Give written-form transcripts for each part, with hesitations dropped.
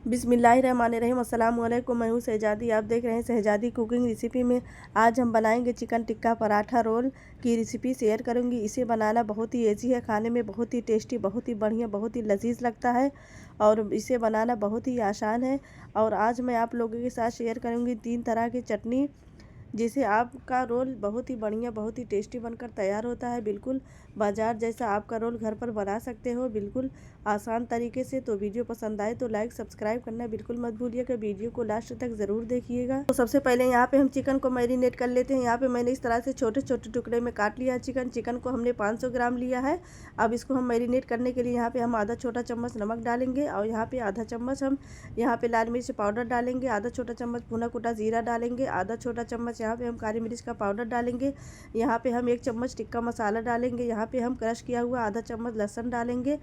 बिस्मिल्लाहिर्रहमानिर्रहीम। अस्सलाम वालेकुम। मैं हूँ शहजादी, आप देख रहे हैं शहजादी कुकिंग रेसिपी में। आज हम बनाएंगे चिकन टिक्का पराठा रोल की रेसिपी शेयर करूंगी। इसे बनाना बहुत ही ईजी है, खाने में बहुत ही टेस्टी, बहुत ही बढ़िया, बहुत ही लजीज लगता है और इसे बनाना बहुत ही आसान है। और आज मैं आप लोगों के साथ शेयर करूँगी 3 तरह की चटनी, जिससे आपका रोल बहुत ही बढ़िया, बहुत ही टेस्टी बनकर तैयार होता है। बिल्कुल बाज़ार जैसा आपका रोल घर पर बना सकते हो, बिल्कुल आसान तरीके से। तो वीडियो पसंद आए तो लाइक सब्सक्राइब करना बिल्कुल मत भूलिएगा। वीडियो को लास्ट तक ज़रूर देखिएगा। तो सबसे पहले यहाँ पे हम चिकन को मैरिनेट कर लेते हैं। यहाँ पे मैंने इस तरह से छोटे छोटे टुकड़े में काट लिया है चिकन को हमने 500 ग्राम लिया है। अब इसको हम मैरिनेट करने के लिए यहाँ पे हम आधा छोटा चम्मच नमक डालेंगे और यहाँ पे आधा चम्मच हम यहाँ पे लाल मिर्च पाउडर डालेंगे, आधा छोटा चम्मच भुना कुटा जीरा डालेंगे, आधा छोटा चम्मच यहाँ पे हम काली मिर्च का पाउडर डालेंगे। यहाँ पे हम 1 चम्मच टिक्का मसाला डालेंगे। यहाँ पे हम क्रश किया हुआ आधा चम्मच लहसुन डालेंगे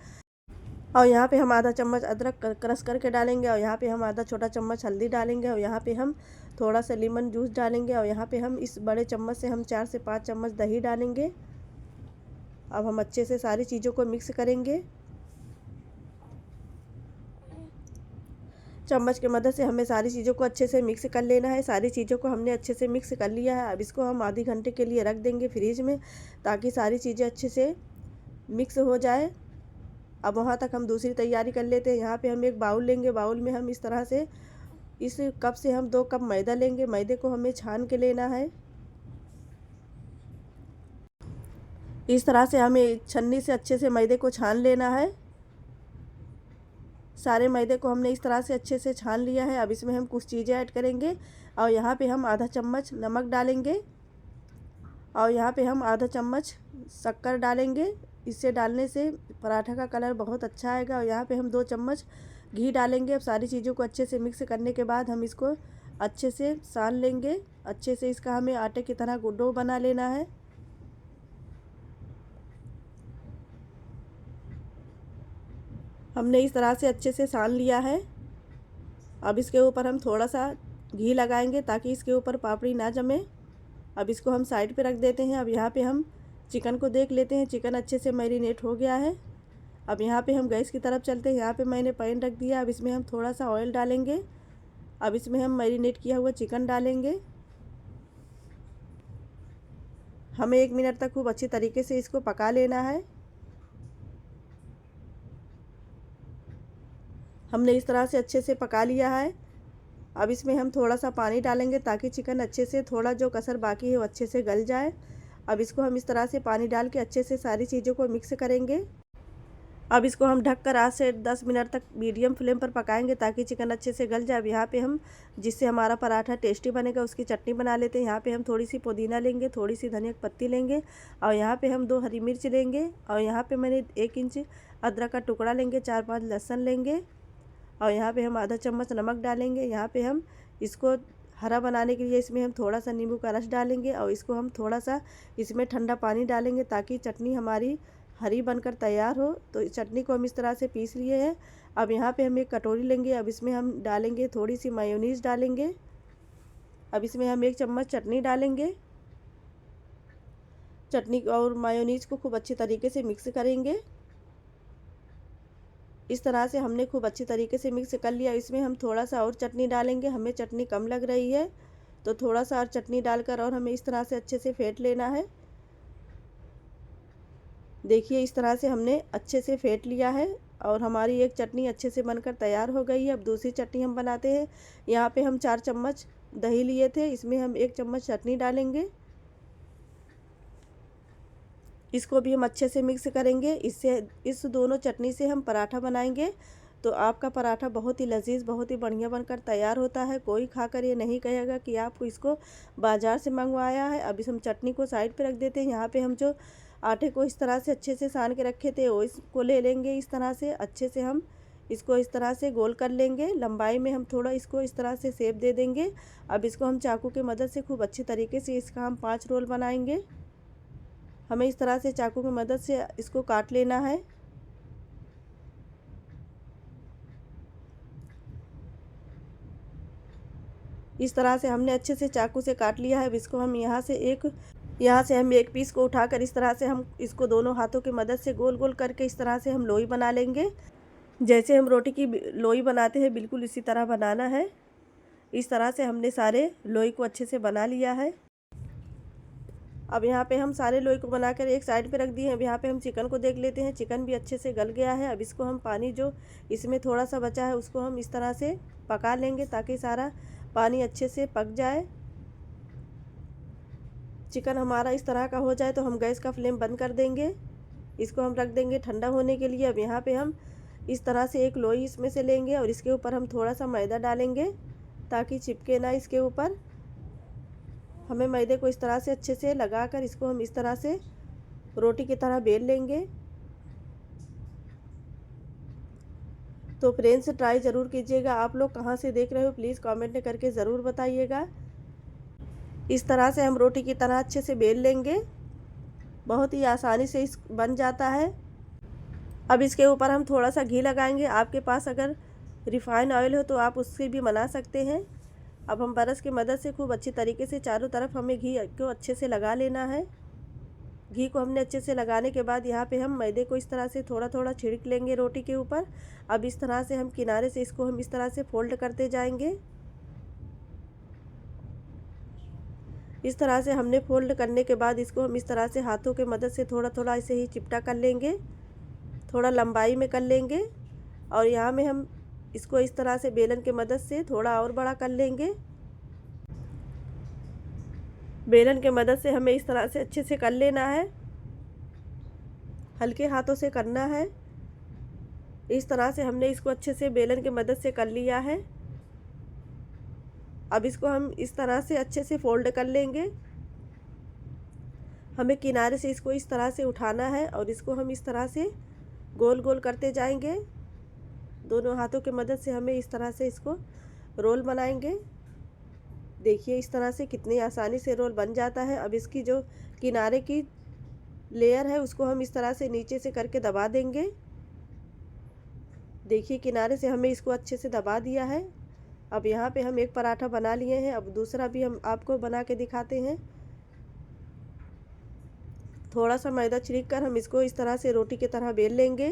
और यहाँ पे हम आधा चम्मच अदरक क्रश करके डालेंगे और यहाँ पे हम आधा छोटा चम्मच हल्दी डालेंगे और यहाँ पे हम थोड़ा सा लेमन जूस डालेंगे और यहाँ पे हम इस बड़े चम्मच से हम 4 से 5 चम्मच दही डालेंगे। अब हम अच्छे से सारी चीज़ों को मिक्स करेंगे। चम्मच की मदद से हमें सारी चीज़ों को अच्छे से मिक्स कर लेना है। सारी चीज़ों को हमने अच्छे से मिक्स कर लिया है। अब इसको हम आधे घंटे के लिए रख देंगे फ्रीज में, ताकि सारी चीज़ें अच्छे से मिक्स हो जाए। अब वहाँ तक हम दूसरी तैयारी कर लेते हैं। यहाँ पे हम एक बाउल लेंगे। बाउल में हम इस तरह से इस कप से हम 2 कप मैदा लेंगे। मैदे को हमें छान के लेना है। इस तरह से हमें छन्नी से अच्छे से मैदे को छान लेना है। सारे मैदे को हमने इस तरह से अच्छे से छान लिया है। अब इसमें हम कुछ चीज़ें ऐड करेंगे और यहाँ पे हम आधा चम्मच नमक डालेंगे और यहाँ पे हम आधा चम्मच शक्कर डालेंगे। इससे डालने से पराठा का कलर बहुत अच्छा आएगा। और यहाँ पे हम 2 चम्मच घी डालेंगे। अब सारी चीज़ों को अच्छे से मिक्स करने के बाद हम इसको अच्छे से सान लेंगे। अच्छे से इसका हमें आटे की तरह डो बना लेना है। हमने इस तरह से अच्छे से सान लिया है। अब इसके ऊपर हम थोड़ा सा घी लगाएंगे ताकि इसके ऊपर पापड़ी ना जमे। अब इसको हम साइड पे रख देते हैं। अब यहाँ पे हम चिकन को देख लेते हैं। चिकन अच्छे से मैरिनेट हो गया है। अब यहाँ पे हम गैस की तरफ चलते हैं। यहाँ पे मैंने पैन रख दिया। अब इसमें हम थोड़ा सा ऑयल डालेंगे। अब इसमें हम मैरिनेट किया हुआ चिकन डालेंगे। हमें 1 मिनट तक खूब अच्छी तरीके से इसको पका लेना है। हमने इस तरह से अच्छे से पका लिया है। अब इसमें हम थोड़ा सा पानी डालेंगे ताकि चिकन अच्छे से, थोड़ा जो कसर बाकी है वो अच्छे से गल जाए। अब इसको हम इस तरह से पानी डाल के अच्छे से सारी चीज़ों को मिक्स करेंगे। अब इसको हम ढककर 8 से 10 मिनट तक मीडियम फ्लेम पर पकाएंगे ताकि चिकन अच्छे से गल जाए। अब यहाँ पे हम, जिससे हमारा पराठा टेस्टी बनेगा, उसकी चटनी बना लेते हैं। यहाँ पे हम थोड़ी सी पुदीना लेंगे, थोड़ी सी धनिया की पत्ती लेंगे और यहाँ पे हम 2 हरी मिर्च लेंगे और यहाँ पे मैंने 1 इंच अदरक का टुकड़ा लेंगे, 4-5 लहसुन लेंगे और यहाँ पे हम आधा चम्मच नमक डालेंगे। यहाँ पे हम इसको हरा बनाने के लिए इसमें हम थोड़ा सा नींबू का रस डालेंगे और इसको हम थोड़ा सा इसमें ठंडा पानी डालेंगे ताकि चटनी हमारी हरी बनकर तैयार हो। तो इस चटनी को हम इस तरह से पीस लिए हैं। अब यहाँ पे हम एक कटोरी लेंगे। अब इसमें हम डालेंगे थोड़ी सी मायोनीज़ डालेंगे। अब इसमें हम 1 चम्मच चटनी डालेंगे। चटनी और मायोनीज़ को खूब अच्छी तरीके से मिक्स करेंगे। इस तरह से हमने खूब अच्छी तरीके से मिक्स कर लिया। इसमें हम थोड़ा सा और चटनी डालेंगे। हमें चटनी कम लग रही है तो थोड़ा सा और चटनी डालकर और हमें इस तरह से अच्छे से फेंट लेना है। देखिए इस तरह से हमने अच्छे से फेंट लिया है और हमारी एक चटनी अच्छे से बनकर तैयार हो गई है। अब दूसरी चटनी हम बनाते हैं। यहाँ पे हम 4 चम्मच दही लिए थे, इसमें हम 1 चम्मच चटनी डालेंगे। इसको भी हम अच्छे से मिक्स करेंगे। इससे इस दोनों चटनी से हम पराठा बनाएंगे तो आपका पराठा बहुत ही लजीज, बहुत ही बढ़िया बनकर तैयार होता है। कोई खाकर ये नहीं कहेगा कि आपको इसको बाज़ार से मंगवाया है। अब इस हम चटनी को साइड पे रख देते हैं। यहाँ पे हम जो आटे को इस तरह से अच्छे से सान के रखे थे वो इसको ले लेंगे। इस तरह से अच्छे से हम इसको इस तरह से गोल कर लेंगे। लंबाई में हम थोड़ा इसको इस तरह से शेप दे देंगे। अब इसको हम चाकू की मदद से खूब अच्छी तरीके से इसका हम 5 रोल बनाएंगे। हमें इस तरह से चाकू की मदद से इसको काट लेना है। इस तरह से हमने अच्छे से चाकू से काट लिया है। अब इसको हम यहाँ से हम एक पीस को उठाकर इस तरह से हम इसको दोनों हाथों की मदद से गोल गोल करके इस तरह से हम लोई बना लेंगे। जैसे हम रोटी की लोई बनाते हैं बिल्कुल इसी तरह बनाना है। इस तरह से हमने सारे लोई को अच्छे से बना लिया है। अब यहाँ पे हम सारे लोई को बनाकर एक साइड पे रख दिए हैं। अब यहाँ पे हम चिकन को देख लेते हैं। चिकन भी अच्छे से गल गया है। अब इसको हम पानी जो इसमें थोड़ा सा बचा है उसको हम इस तरह से पका लेंगे ताकि सारा पानी अच्छे से पक जाए। चिकन हमारा इस तरह का हो जाए तो हम गैस का फ्लेम बंद कर देंगे। इसको हम रख देंगे ठंडा होने के लिए। अब यहाँ पे हम इस तरह से एक लोई इसमें से लेंगे और इसके ऊपर हम थोड़ा सा मैदा डालेंगे ताकि चिपके ना इसके ऊपर। हमें मैदे को इस तरह से अच्छे से लगाकर इसको हम इस तरह से रोटी की तरह बेल लेंगे। तो फ्रेंड्स ट्राई ज़रूर कीजिएगा। आप लोग कहाँ से देख रहे हो प्लीज़ कमेंट करके ज़रूर बताइएगा। इस तरह से हम रोटी की तरह अच्छे से बेल लेंगे। बहुत ही आसानी से इस बन जाता है। अब इसके ऊपर हम थोड़ा सा घी लगाएंगे। आपके पास अगर रिफाइंड ऑयल हो तो आप उससे भी बना सकते हैं। अब हम ब्रश की मदद से खूब अच्छी तरीके से चारों तरफ हमें घी को अच्छे से लगा लेना है। घी को हमने अच्छे से लगाने के बाद यहाँ पे हम मैदे को इस तरह से थोड़ा थोड़ा छिड़क लेंगे रोटी के ऊपर। अब इस तरह से हम किनारे से इसको हम इस तरह से फोल्ड करते जाएंगे। इस तरह से हमने फोल्ड करने के बाद इसको हम इस तरह से हाथों के मदद से थोड़ा थोड़ा ऐसे ही चिपटा कर लेंगे। थोड़ा लंबाई में कर लेंगे और यहाँ में हम इसको इस तरह से बेलन के मदद से थोड़ा और बड़ा कर लेंगे। बेलन के मदद से हमें इस तरह से अच्छे से कर लेना है। हल्के हाथों से करना है। इस तरह से हमने इसको अच्छे से बेलन के मदद से कर लिया है। अब इसको हम इस तरह से अच्छे से फोल्ड कर लेंगे। हमें किनारे से इसको इस तरह से उठाना है और इसको हम इस तरह से गोल गोल करते जाएंगे। दोनों हाथों की मदद से हमें इस तरह से इसको रोल बनाएंगे। देखिए इस तरह से कितनी आसानी से रोल बन जाता है। अब इसकी जो किनारे की लेयर है उसको हम इस तरह से नीचे से करके दबा देंगे। देखिए किनारे से हमें इसको अच्छे से दबा दिया है। अब यहाँ पे हम एक पराठा बना लिए हैं। अब दूसरा भी हम आपको बना के दिखाते हैं। थोड़ा सा मैदा छिड़क कर हम इसको इस तरह से रोटी की तरह बेल लेंगे।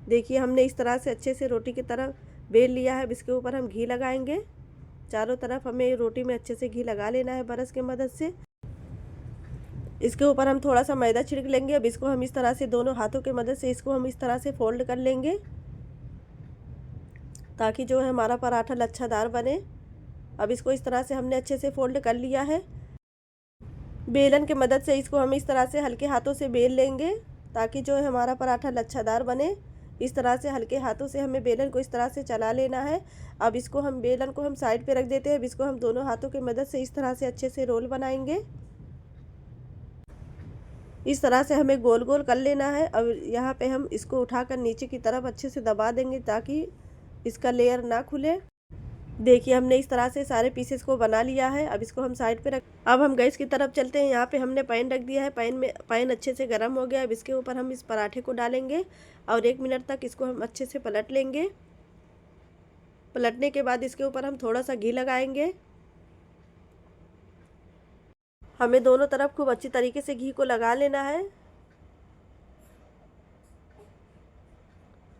देखिए हमने इस तरह से अच्छे से रोटी की तरह बेल लिया है। अब इसके ऊपर हम घी लगाएंगे। चारों तरफ हमें रोटी में अच्छे से घी लगा लेना है ब्रश की मदद से। इसके ऊपर हम थोड़ा सा मैदा छिड़क लेंगे। अब इसको हम इस तरह से दोनों हाथों की मदद से इसको हम इस तरह से फोल्ड कर लेंगे ताकि जो है हमारा पराठा लच्छादार बने। अब इसको इस तरह से हमने अच्छे से फोल्ड कर लिया है। बेलन की मदद से इसको हम इस तरह से हल्के हाथों से बेल लेंगे ताकि जो है हमारा पराठा लच्छादार बने। इस तरह से हल्के हाथों से हमें बेलन को इस तरह से चला लेना है। अब इसको हम बेलन को हम साइड पे रख देते हैं। अब इसको हम दोनों हाथों की मदद से इस तरह से अच्छे से रोल बनाएंगे। इस तरह से हमें गोल गोल कर लेना है। अब यहाँ पे हम इसको उठाकर नीचे की तरफ अच्छे से दबा देंगे ताकि इसका लेयर ना खुले। देखिए हमने इस तरह से सारे पीसेस को बना लिया है। अब इसको हम साइड पे रख। अब हम गैस की तरफ चलते हैं। यहाँ पे हमने पैन रख दिया है। पैन अच्छे से गर्म हो गया है। अब इसके ऊपर हम इस पराठे को डालेंगे और 1 मिनट तक इसको हम अच्छे से पलट लेंगे। पलटने के बाद इसके ऊपर हम थोड़ा सा घी लगाएंगे। हमें दोनों तरफ खूब अच्छी तरीके से घी को लगा लेना है।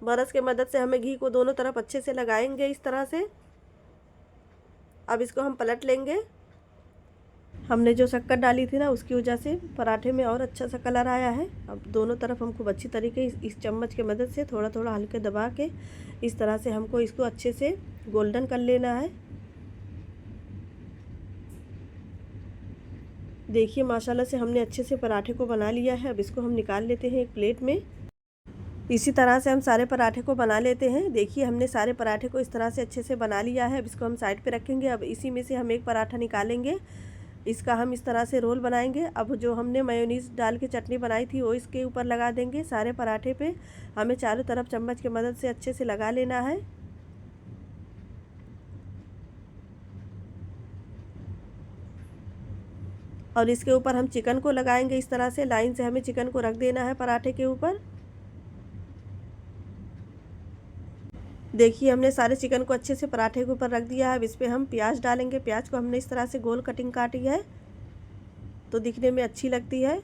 ब्रश की मदद से हमें घी को दोनों तरफ अच्छे से लगाएंगे इस तरह से। अब इसको हम पलट लेंगे। हमने जो शक्कर डाली थी ना उसकी वजह से पराठे में और अच्छा सा कलर आया है। अब दोनों तरफ हम खूब अच्छी तरीके इस चम्मच की मदद से थोड़ा थोड़ा हल्के दबा के इस तरह से हमको इसको अच्छे से गोल्डन कर लेना है। देखिए माशाल्लाह से हमने अच्छे से पराठे को बना लिया है। अब इसको हम निकाल लेते हैं एक प्लेट में। इसी तरह से हम सारे पराठे को बना लेते हैं। देखिए हमने सारे पराठे को इस तरह से अच्छे से बना लिया है। अब इसको हम साइड पे रखेंगे। अब इसी में से हम एक पराठा निकालेंगे। इसका हम इस तरह से रोल बनाएंगे। अब जो हमने मेयोनीज डाल के चटनी बनाई थी वो इसके ऊपर लगा देंगे। सारे पराठे पे हमें चारों तरफ चम्मच की मदद से अच्छे से लगा लेना है। और इसके ऊपर हम चिकन को लगाएंगे। इस तरह से लाइन से हमें चिकन को रख देना है पराठे के ऊपर। देखिए हमने सारे चिकन को अच्छे से पराठे के ऊपर रख दिया है। अब इस पर हम प्याज डालेंगे। प्याज को हमने इस तरह से गोल कटिंग काटी है तो दिखने में अच्छी लगती है।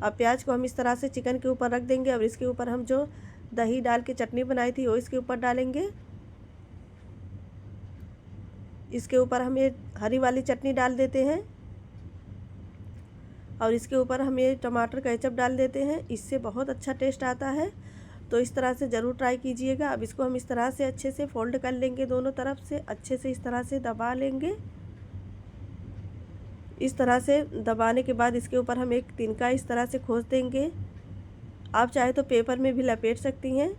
अब प्याज को हम इस तरह से चिकन के ऊपर रख देंगे और इसके ऊपर हम जो दही डाल के चटनी बनाई थी वो इसके ऊपर डालेंगे। इसके ऊपर हम ये हरी वाली चटनी डाल देते हैं और इसके ऊपर हम ये टमाटर केचप डाल देते हैं। इससे बहुत अच्छा टेस्ट आता है, तो इस तरह से ज़रूर ट्राई कीजिएगा। अब इसको हम इस तरह से अच्छे से फोल्ड कर लेंगे, दोनों तरफ से अच्छे से इस तरह से दबा लेंगे। इस तरह से दबाने के बाद इसके ऊपर हम एक तिनका इस तरह से खोस देंगे। आप चाहे तो पेपर में भी लपेट सकती हैं।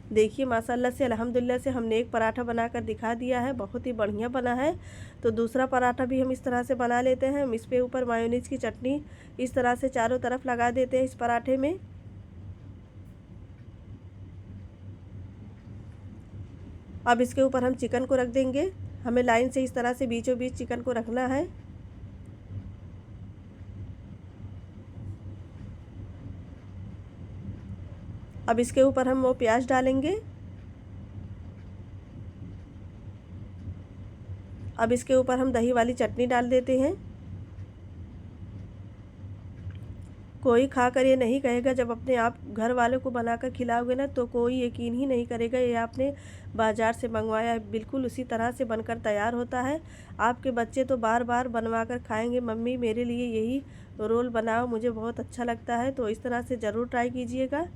देखिए माशाल्लाह से अल्हम्दुलिल्लाह से हमने एक पराठा बनाकर दिखा दिया है, बहुत ही बढ़िया बना है। तो दूसरा पराठा भी हम इस तरह से बना लेते हैं। हम इस पे ऊपर मायोनीज की चटनी इस तरह से चारों तरफ लगा देते हैं इस पराठे में। अब इसके ऊपर हम चिकन को रख देंगे। हमें लाइन से इस तरह से बीचों बीच चिकन को रखना है। अब इसके ऊपर हम वो प्याज डालेंगे। अब इसके ऊपर हम दही वाली चटनी डाल देते हैं। कोई खाकर ये नहीं कहेगा, जब अपने आप घर वालों को बनाकर खिलाओगे ना तो कोई यकीन ही नहीं करेगा ये आपने बाज़ार से मंगवाया है। बिल्कुल उसी तरह से बनकर तैयार होता है। आपके बच्चे तो बार बार बनवा कर खाएँगे, मम्मी मेरे लिए यही रोल बनाओ, मुझे बहुत अच्छा लगता है। तो इस तरह से ज़रूर ट्राई कीजिएगा।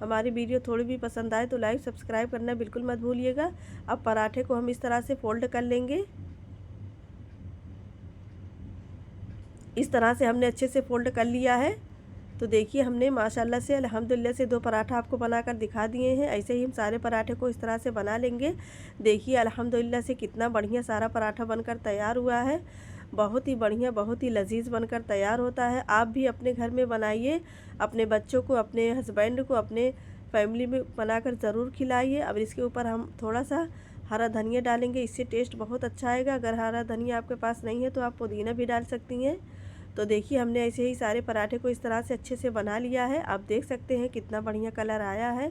हमारी वीडियो थोड़ी भी पसंद आए तो लाइक सब्सक्राइब करना बिल्कुल मत भूलिएगा। अब पराठे को हम इस तरह से फोल्ड कर लेंगे। इस तरह से हमने अच्छे से फोल्ड कर लिया है। तो देखिए हमने माशाल्लाह से अल्हम्दुलिल्लाह से 2 पराठा आपको बनाकर दिखा दिए हैं। ऐसे ही हम सारे पराठे को इस तरह से बना लेंगे। देखिए अल्हम्दुलिल्लाह से कितना बढ़िया सारा पराठा बनकर तैयार हुआ है। बहुत ही बढ़िया, बहुत ही लजीज बनकर तैयार होता है। आप भी अपने घर में बनाइए, अपने बच्चों को, अपने हस्बैंड को, अपने फैमिली में बनाकर ज़रूर खिलाइए। अब इसके ऊपर हम थोड़ा सा हरा धनिया डालेंगे, इससे टेस्ट बहुत अच्छा आएगा। अगर हरा धनिया आपके पास नहीं है तो आप पुदीना भी डाल सकती हैं। तो देखिए हमने ऐसे ही सारे पराठे को इस तरह से अच्छे से बना लिया है। आप देख सकते हैं कितना बढ़िया कलर आया है।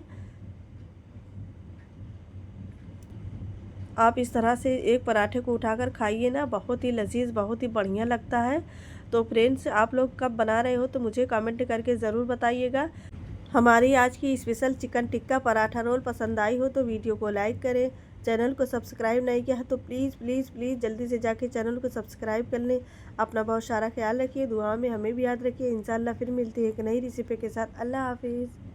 आप इस तरह से एक पराठे को उठाकर खाइए ना, बहुत ही लजीज, बहुत ही बढ़िया लगता है। तो फ्रेंड्स आप लोग कब बना रहे हो तो मुझे कमेंट करके ज़रूर बताइएगा। हमारी आज की special chicken tikka paratha roll पसंद आई हो तो वीडियो को लाइक करें। चैनल को सब्सक्राइब नहीं किया है तो प्लीज़ प्लीज़ प्लीज़ जल्दी से जाके चैनल को सब्सक्राइब कर लें। अपना बहुत सारा ख्याल रखिए, दुआ में हमें भी याद रखिए। इंशाल्लाह फिर मिलती है एक नई रेसिपी के साथ। अल्लाह हाफिज़।